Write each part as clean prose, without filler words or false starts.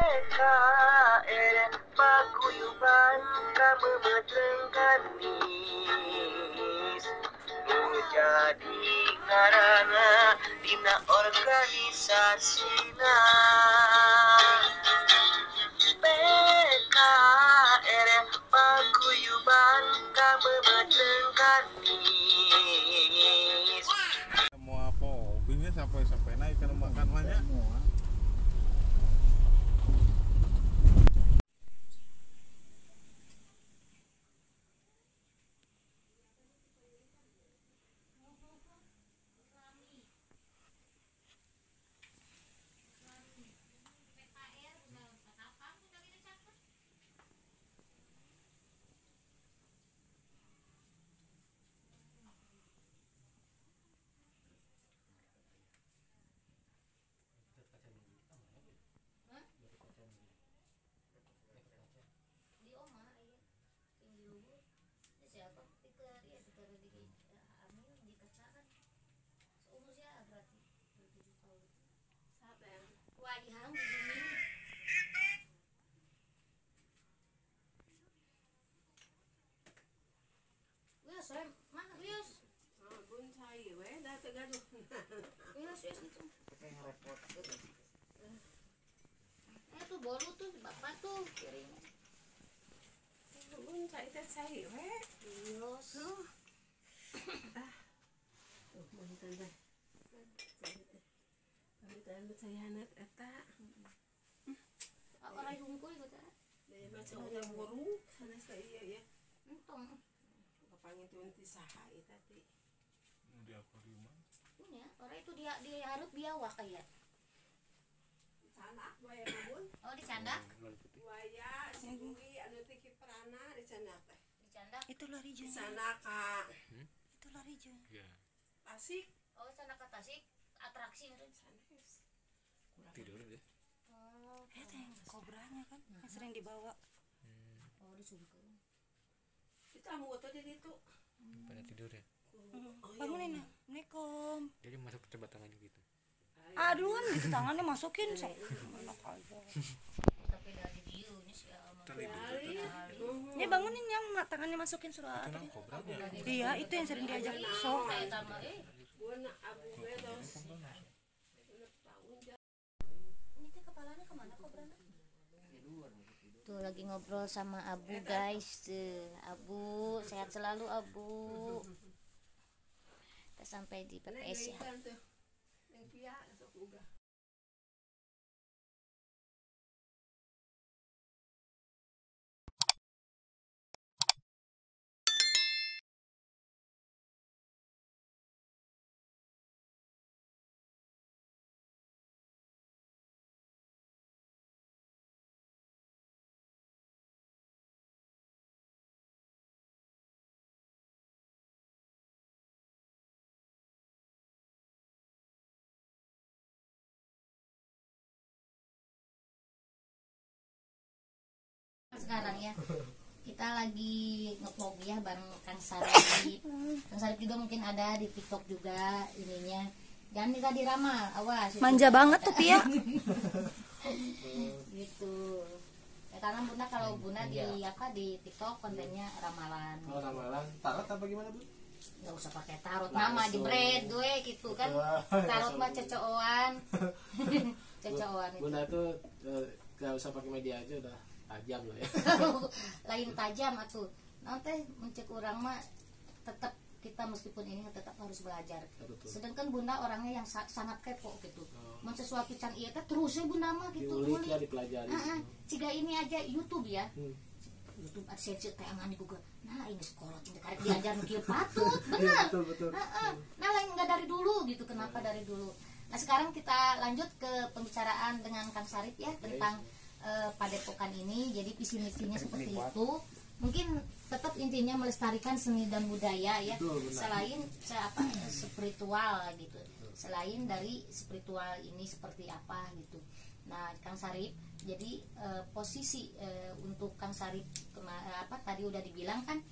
PKR paguyuban kamemetrengkan nis menjadi ngarana dina organisasina PKR paguyuban kamemetrengkan nis. Mau apa hobinya sampai naik kan makan banyak. Itu bolu tuh bapak tuh piring. Bun cai teh cai we. Yos. Tuh mantan teh. Mantan saya hanat eta. Orang hungkul gitu. Daya macam udah burung sana saya ya. Entong. Kapangin tuh nanti saha eta teh. Di akuarium. Punya, orang itu dia harus biawak kayak. Sanak bae bun. Oh, dicandak. Buaya si Dwi anu teh kiprana di sana teh. Dicandak. Itu lari Di jeung. sana ka Itu lari jeung. Iya. Tasik. Oh, sana ke Tasik atraksi meureun. Tidur deh. Oh, Teh kobranya kan yang sering dibawa. oh disungkeun. Kita mau tuh di situ. Pada tidur ya. Bangunin ya. Assalamualaikum. Jadi masuk ke tangannya gitu. Aduh kan gitu tangannya masukin sok. Enak aja. Tapi dari dieu nya si Alma. Ini bangunin yang tangannya masukin surat. Itu nang kobra ya. Iya, itu yang sering diajak sok. Kayak tama Bun abu we dos. Ini teh kepalanya kemana kobrana? tuh lagi ngobrol sama Abu guys. Abu sehat selalu Abu. Kita sampai di PPS ya. Yang pia sok uga. Sekarang ya kita lagi nge-vlog ya bareng Kang Sarip. Kang Sarip juga mungkin ada di TikTok juga ininya. Jangan minta diramal, awas. Manja banget tuh Pia. Gitu. Ya karena Bunda kalau Bunda di apa di TikTok kontennya ramalan. Oh, ramalan. Tarot apa gimana, Bu? Nggak usah pakai tarot nama di bread gue gitu kan. Tarot mah cocokan. Cocokan itu. Bunda tuh gak usah pakai media aja udah tajam lah ya. Lain tajam atuh. Nanti mencek orang mah tetap kita meskipun ini tetap harus belajar. Betul. Sedangkan Bunda orangnya yang sangat kepo gitu. Oh. Mun sesuatu can ieu teh terus we Bunda mah gitu Diulik ya, dipelajari. Ciga ini aja YouTube ya. YouTube AdSense teh angan di Google. Nah, ini sekolah cinta karek diajar nu kieu patut, bener. Betul. Nah, lain enggak dari dulu gitu. Kenapa dari dulu? Nah, sekarang kita lanjut ke pembicaraan dengan Kang Sarip ya tentang padepokan ini. Jadi visi misinya seperti itu. Mungkin tetap intinya melestarikan seni dan budaya ya. Selain spiritual gitu. Selain dari spiritual ini seperti apa gitu. Nah, Kang Sarip, jadi posisi untuk Kang Sarip tadi udah dibilang kan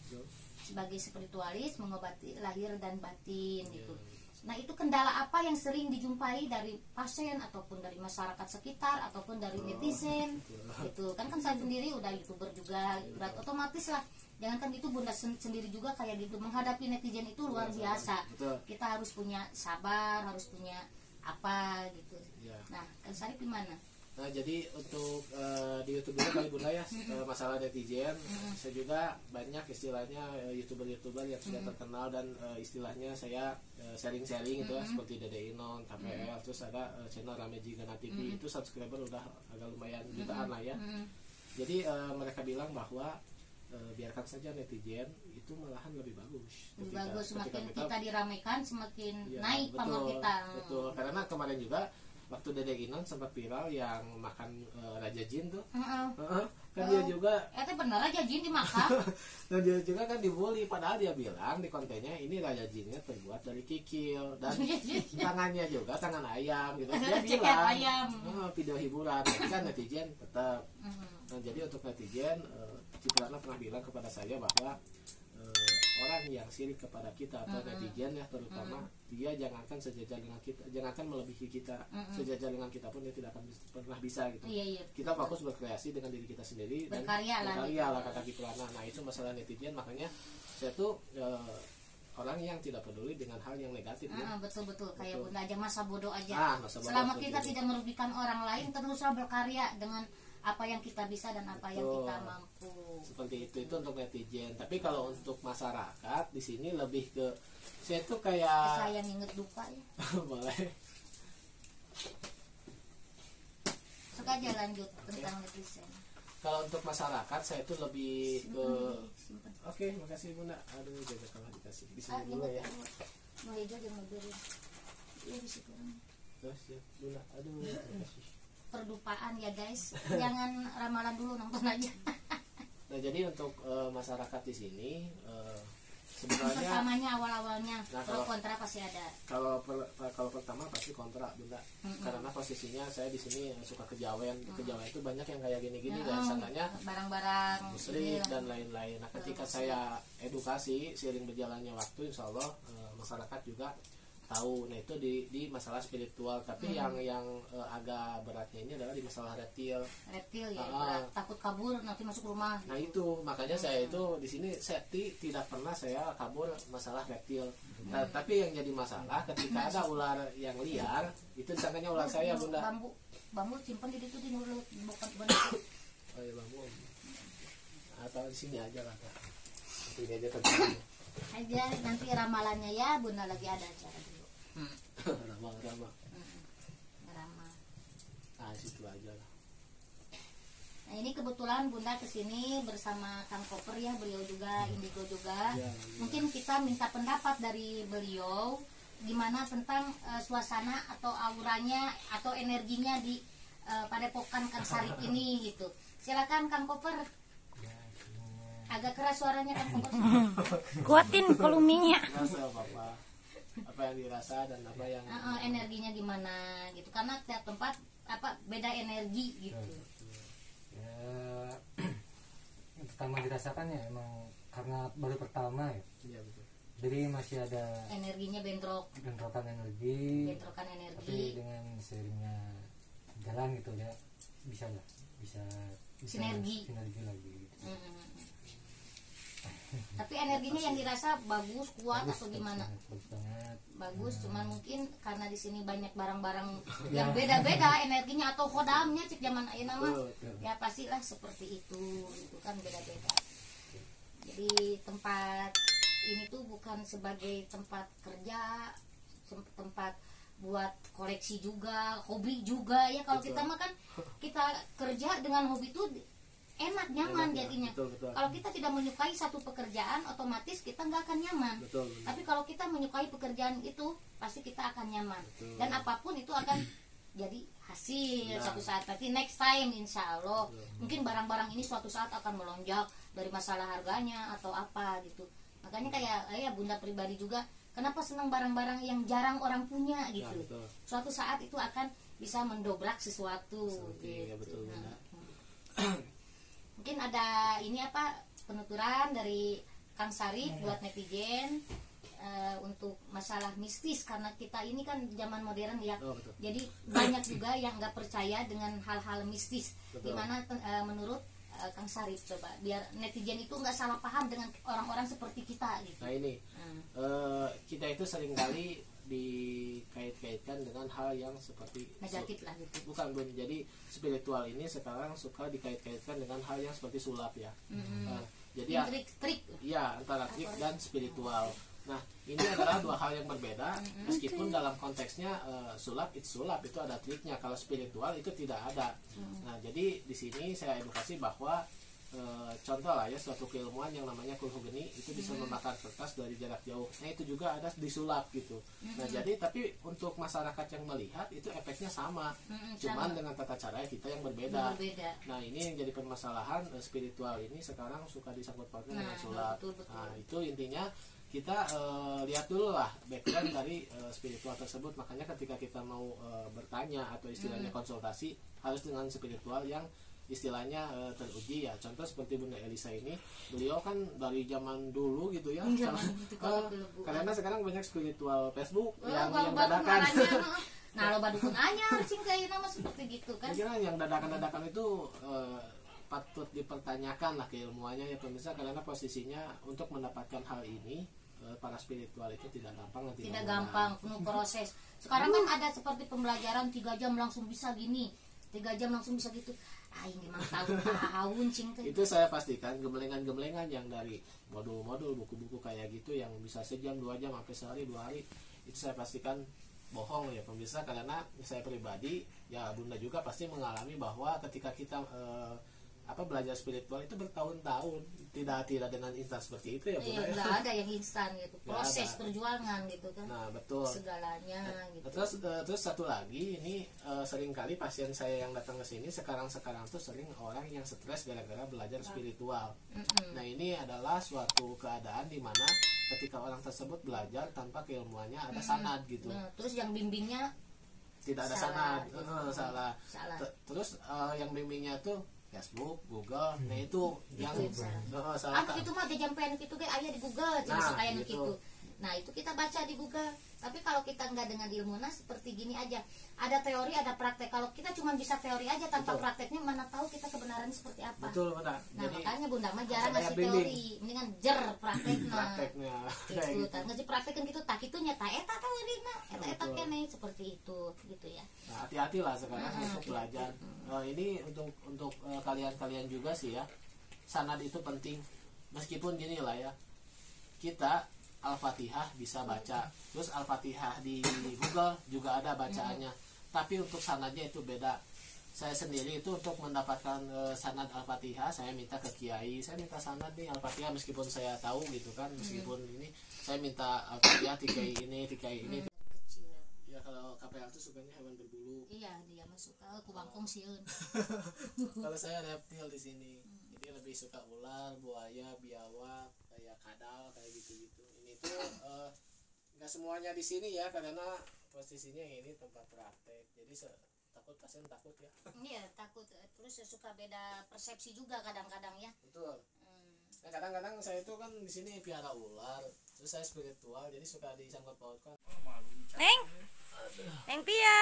sebagai spiritualis mengobati lahir dan batin gitu. Nah, itu kendala apa yang sering dijumpai dari pasien ataupun dari masyarakat sekitar ataupun dari netizen? Gitu. Kan saya sendiri udah YouTuber juga, berat otomatis lah. Jangankan itu Bunda sendiri juga kayak gitu, menghadapi netizen itu luar biasa. Betul. Kita harus punya sabar, harus punya apa gitu. Ya. Nah, Kang Sarip gimana? Nah, jadi untuk di YouTube juga kali Bunda ya, masalah netizen, saya juga banyak istilahnya YouTuber-YouTuber yang sudah terkenal dan istilahnya saya sharing-sharing gitu ya, seperti Dede Inon, KPL, terus ada channel Rame Jigana TV, itu subscriber udah agak lumayan jutaan lah ya. Jadi mereka bilang bahwa biarkan saja netizen, itu malahan lebih bagus. Lebih bagus, semakin kita diramaikan semakin ya, naik pamor kita. Betul, karena kemarin juga waktu Dede Inon sempat viral yang makan Raja Jin tuh. Kan dia juga Itu bener aja jin dimakan. dan dia juga kan dibully, padahal dia bilang di kontennya ini Raja Jinnya terbuat dari kikil dan tangannya juga tangan ayam gitu. Dia Ceker bilang ayam. video hiburan, tapi kan netizen tetap. Nah, jadi untuk netizen Ciprana pernah bilang kepada saya bahwa orang yang sirik kepada kita atau netizen ya terutama, dia jangankan sejajar dengan kita, jangankan melebihi kita, sejajar dengan kita pun dia tidak akan pernah bisa gitu. Iya. Kita fokus berkreasi dengan diri kita sendiri dan Berkarya lah kata Kiprana. Nah, itu masalah netizen, makanya saya tuh orang yang tidak peduli dengan hal yang negatif ya. Betul kayak Bunda aja, masa bodoh aja. Masa bodoh Selama seperti kita itu. tidak merugikan orang lain, teruslah berkarya dengan apa yang kita bisa dan apa yang Betul. kita mampu. Seperti itu untuk netizen. Tapi kalau untuk masyarakat di sini lebih ke saya tuh kayak Saya inget duka ya. boleh. Suka aja lanjut tentang netizen. Kalau untuk masyarakat saya tuh lebih ke Simpen. Oke, makasih Bunda. Aduh, jaga kalau dikasih. Di sini dulu ya. Mau hijau jangan biru. Iya bisa kurang. Terus ya, Bunda. Aduh, makasih. Perdupaan ya guys. Jangan ramalan dulu, nonton aja. Nah, jadi untuk masyarakat di sini sebenarnya Pertamanya awal-awalnya Nah, pro kalau- kontra pasti ada. kalau pertama pasti kontra Bunda. Karena posisinya saya di sini suka kejawen. Kejawen itu banyak yang kayak gini-gini dan sangkanya Barang-barang musrik ini. dan lain-lain. Nah, ketika saya edukasi seiring berjalannya waktu, insya Allah masyarakat juga tahu. Nah, itu di masalah spiritual. Tapi yang agak beratnya ini adalah di masalah reptil. Reptil ya, Ah. berat. Takut kabur nanti masuk rumah. Nah, itu makanya saya itu di sini safety, tidak pernah saya kabur masalah reptil. Nah, tapi yang jadi masalah ketika ada ular yang liar, itu disangkanya ular saya Bunda. Bambu simpan di situ di mulut, bukan benar. Oh iya bambu. Atau di sini aja lah Kak. Ini aja terjadi. Aja nanti ramalannya ya, Bunda lagi ada acara dulu. Ramah. Ramal. Nah, situ aja lah. Nah, ini kebetulan Bunda kesini bersama Kang Koper ya, beliau juga Indigo juga. Ya. Mungkin kita minta pendapat dari beliau gimana tentang suasana atau auranya atau energinya di Padepokan Kang Sarip ini gitu. Silakan Kang Koper. Agak keras suaranya Kang Koper. Kuatin volumenya. Rasa apa yang dirasa dan apa yang Energinya gimana gitu, karena tiap tempat beda energi gitu. Ya, yang pertama dirasakan ya emang karena baru pertama ya, Iya betul. jadi masih ada Energinya bentrokan energi, bentrokan tapi energi, dengan seiringnya jalan gitu ya bisa Sinergi. lagi gitu. Tapi energinya yang dirasa bagus, kuat atau gimana? Bagus banget. Bagus, cuman mungkin karena di sini banyak barang-barang yang beda-beda energinya atau kodamnya cek zaman ayeuna mah. Betul. Ya pastilah seperti itu kan beda-beda. Jadi tempat ini tuh bukan sebagai tempat kerja, tempat buat koleksi juga, hobi juga ya. Kalau Betul. kita mah kan kita kerja dengan hobi tuh enak, nyaman Enak, ya. jadinya. Betul. Kalau kita tidak menyukai satu pekerjaan, otomatis kita nggak akan nyaman. Betul. Tapi kalau kita menyukai pekerjaan itu, pasti kita akan nyaman. Betul. Dan apapun itu akan jadi hasil Nah. suatu saat. Nanti next time insya Allah. Mungkin barang-barang ini suatu saat akan melonjak dari masalah harganya atau apa gitu. Makanya kayak Bunda pribadi juga, kenapa senang barang-barang yang jarang orang punya Ya, gitu. betul. Suatu saat itu akan bisa mendobrak sesuatu. Iya, Gitu. betul, Bunda. Mungkin ada ini penuturan dari Kang Sarip buat netizen. untuk masalah mistis, karena kita ini kan zaman modern ya. Oh, betul. Jadi banyak juga yang nggak percaya dengan hal-hal mistis. Betul. Dimana menurut Kang Sarip, coba biar netizen itu nggak salah paham dengan orang-orang seperti kita gitu. Nah ini kita itu seringkali dikait-kaitkan dengan hal yang seperti Negatif lah gitu. bukan Bun. Jadi spiritual ini sekarang suka dikait-kaitkan dengan hal yang seperti sulap ya. Jadi Trik-trik. ya antara trik dan spiritual. Nah ini adalah dua hal yang berbeda. Meskipun dalam konteksnya sulap itu ada triknya. Kalau spiritual itu tidak ada. Nah jadi di sini saya edukasi bahwa contoh lah ya, suatu keilmuan yang namanya kulhu geni itu bisa membakar kertas dari jarak jauh. Nah itu juga ada disulap gitu. Nah jadi tapi untuk masyarakat yang melihat itu efeknya sama, cuman dengan tata cara kita yang berbeda. Nah ini yang jadi permasalahan, spiritual ini sekarang suka disangkut pautkan dengan sulap. Betul. Nah itu intinya kita lihat dulu lah background dari spiritual tersebut. Makanya ketika kita mau bertanya atau istilahnya konsultasi, harus dengan spiritual yang istilahnya teruji ya. Contoh seperti Bunda Elisa ini, beliau kan dari zaman dulu gitu ya. Karena sekarang banyak spiritual Facebook yang dadakan. Nah lo badukun anyar cingkai nama seperti gitu kan. Kira yang dadakan itu patut dipertanyakan lah keilmuannya ya pemirsa, karena posisinya untuk mendapatkan hal ini para spiritual itu tidak gampang. Tidak gampang, penuh proses. Sekarang kan ada seperti pembelajaran 3 jam langsung bisa gini, 3 jam langsung bisa gitu. Aing memang tahun cingkai. Itu saya pastikan gemelengan-gemelengan yang dari modul-modul buku-buku kayak gitu yang bisa sejam 2 jam sampai sehari 2 hari, itu saya pastikan bohong ya pemirsa. Karena saya pribadi ya, Bunda juga pasti mengalami bahwa ketika kita belajar spiritual itu bertahun-tahun, tidak dengan instan seperti itu ya Bunda. Iya, nggak ada yang instan gitu, proses perjuangan gitu kan. Nah betul. Segalanya gitu. Terus satu lagi ini seringkali pasien saya yang datang ke sini sekarang tuh sering orang yang stres gara-gara belajar spiritual. Nah ini adalah suatu keadaan di mana ketika orang tersebut belajar tanpa keilmuannya ada sanad gitu. Nah, terus yang bimbingnya tidak ada salah, sanad, salah. Terus yang bimbingnya tuh Facebook, Google, nah itu yang salah. Itu mah dijampean gitu kayak ayah di Google, kayak gitu. Nah itu kita baca di Google. Tapi kalau kita nggak dengan ilmu, nah seperti gini aja, ada teori ada praktek. Kalau kita cuma bisa teori aja tanpa prakteknya, mana tahu kita kebenarannya seperti apa. Betul benar. Nah jadi, makanya Bunda mah jarang ngasih teori, mendingan jer prakteknya. Gitu, ngasih praktekkan gitu, tak itu nyata eta teorina, eta kene seperti itu, gitu ya. Nah, hati-hatilah sekarang untuk belajar. Ini untuk kalian-kalian juga sih ya. Sanad itu penting. Meskipun gini lah ya, kita Al-Fatihah bisa baca, terus Al-Fatihah di Google juga ada bacaannya, tapi untuk sanadnya itu beda. Saya sendiri itu untuk mendapatkan sanad Al-Fatihah, saya minta ke kiai, saya minta sanad nih Al-Fatihah, meskipun saya tahu gitu kan, meskipun ini saya minta Al-Fatihah tikai ini. Ya kalau KPL itu sukanya hewan berbulu. Iya, dia mah suka kubangkong sieun. Kalau saya reptil di sini, jadi lebih suka ular, buaya, biawak, kayak kadal, kayak gitu-gitu. Ini tuh nggak semuanya di sini ya, karena posisinya ini tempat praktek, jadi pasien takut ya. Iya takut, terus suka beda persepsi juga kadang-kadang ya. Betul. Nah kadang-kadang saya itu kan di sini piara ular, terus saya spiritual, jadi suka disangkut pautkan. Neng Pia.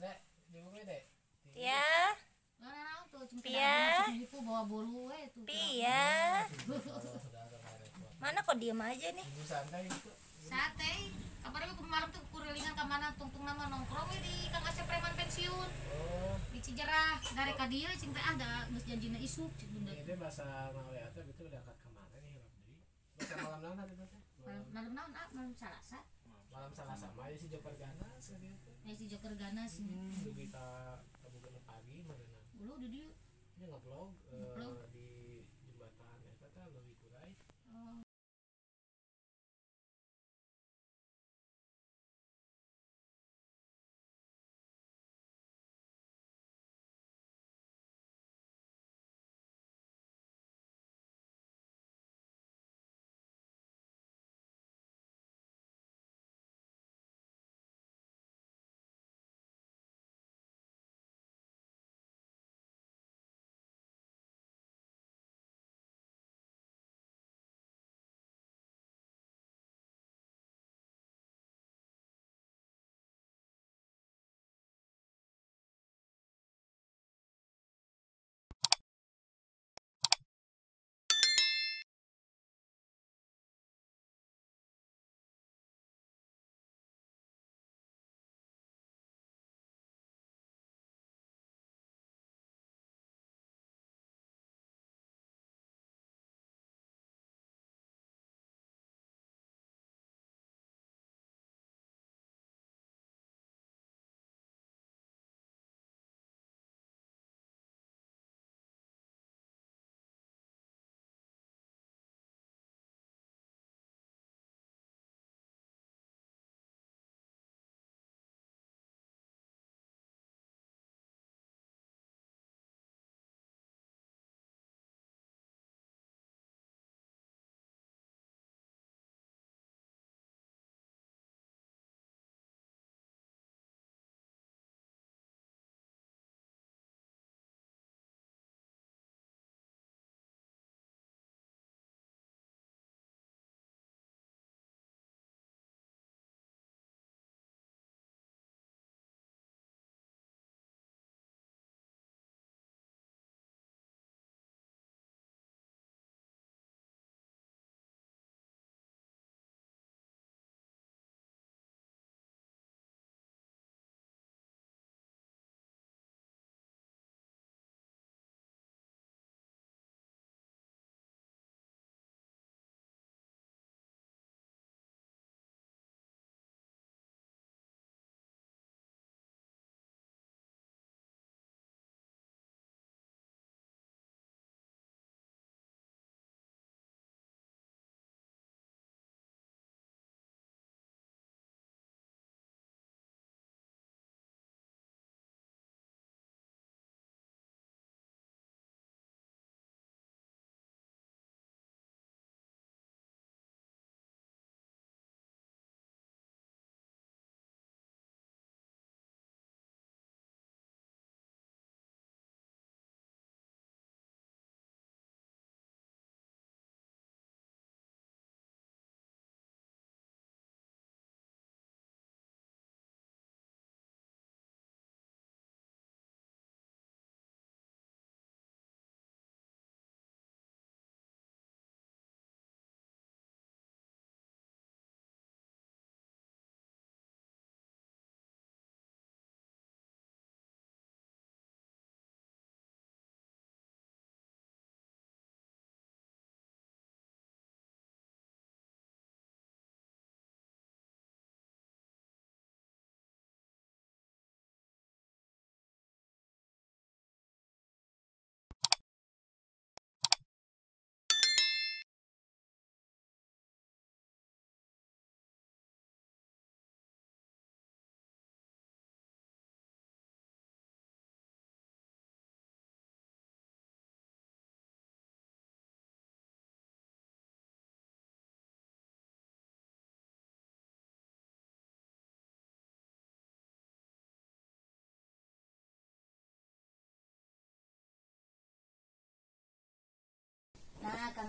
Nek, di bumi deh. Pia. Nah, tuh Pia. itu bawa bolu tuh. Pia. Mana kok diem aja nih? Ibu santai gitu. Sate, kabarnya kemarin tuh kurilingan ke mana tungtung nama nongkrong di Kang Asep preman pensiun. Oh, Di Cijerah, dari ka dieu cing teh ada geus janjina isuk cik Bunda. ini bahasa Malaya teh itu udah angkat kemana nih Rabdi? Bahasa malam naon teh teh? Malam naon malam Salasa. Malam Salasa mah si Joker Ganas gitu. Si Joker Ganas ini. Dugi ka kabugeuna pagi mana? Ulu di dieu. Ini nge-vlog di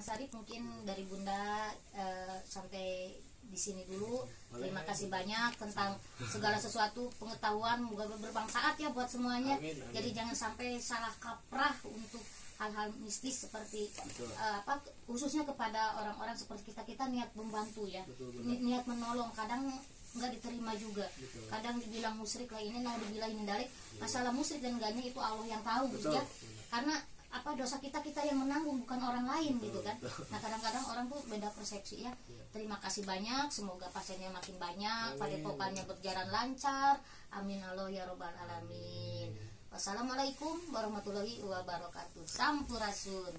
Sarip mungkin dari Bunda sampai di sini dulu. Terima kasih banyak tentang segala sesuatu pengetahuan, moga bermanfaat ya buat semuanya. Amin, amin. Jadi jangan sampai salah kaprah untuk hal-hal mistis seperti khususnya kepada orang-orang seperti kita niat membantu ya. Betul, Niat menolong, kadang nggak diterima juga. Betul. Kadang dibilang musyrik lah ini, mau dibilang ini dalik. Masalah musyrik dan enggaknya itu Allah yang tahu gitu Betul. ya. Karena dosa kita yang menanggung, bukan orang lain gitu kan. Nah kadang-kadang orang tuh beda persepsi ya. Terima kasih banyak, semoga pasiennya makin banyak, padepokannya berjalan lancar, amin Allah ya robbal alamin. Wassalamualaikum warahmatullahi wabarakatuh. Sampurasun.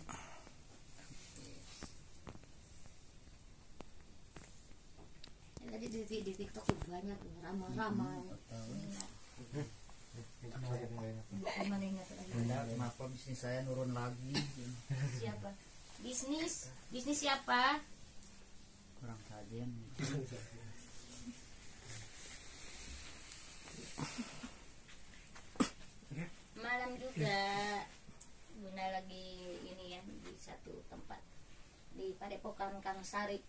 Tadi di TikTok tuh banyak ramah-ramah. Gimana ingat lagi? Kenapa bisnis saya nurun lagi? Siapa? Bisnis siapa? Kurang saja. Malam juga Bunda lagi ini ya di satu tempat di Padepokan Kang Sarip.